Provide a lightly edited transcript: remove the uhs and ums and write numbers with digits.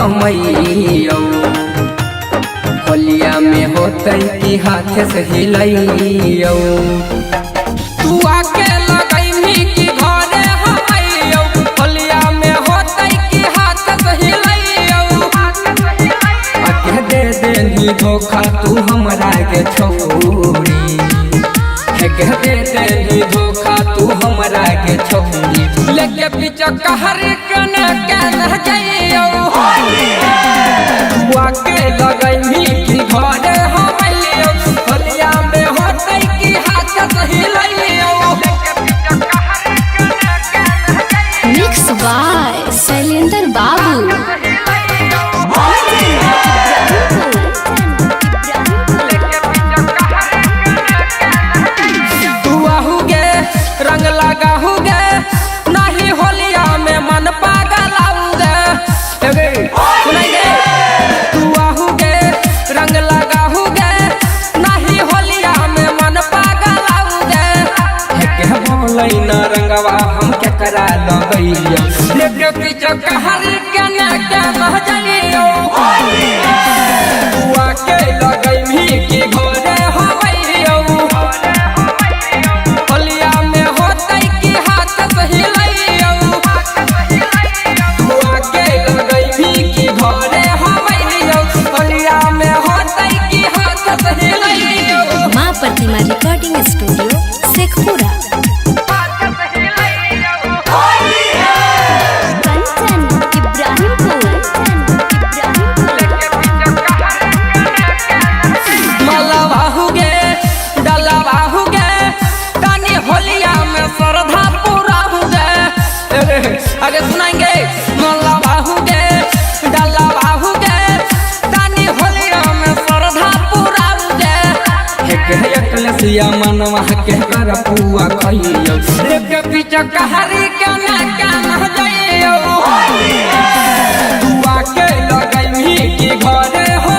हमैयो होलिया में होते कि हाथ से हिलैयो तू आके लगैमी कि घरे हमैयो होलिया में होते कि हाथ से हिलैयो आके दे देनी धोखा तू हमरा के छोड़ी के दे देनी धोखा तू हमरा के छोड़ी लेके पीछे कहर कने के जाइयो वाके लगैमी कि घरे हमैयो होलिया में होते कि हाथ से हिलैयो मिक्स बाय शैलेंद्र बाबू। रंग लगा हुगे नहीं होलिया में मन पागल आऊगे तू आहुगे रंग लगा हुगे नहीं होलिया में मन पागल आऊगे बोलै न रंगवा हम क्या करा लगैयो लेके पीछे कहर के न जाइयो तू आके लगैमी कि घरे हमैयो प्रतिमा रिकॉर्डिंग स्टूडियो शेखपुरा। कंचन इब्राहिमपुर। मलवा हुगे डलवा हुगे तानी होलिया में श्रद्धा पूरा हुगे आगे सुनाएंगे मलवा हुगे डलवा हुगे तानी होलिया में श्रद्धा पूरा हुगे एकलसिया मनवा के कर पुआ खइयो लेके पीछे कहरी के न जाइयो तू आके लगैमी कि घरे हो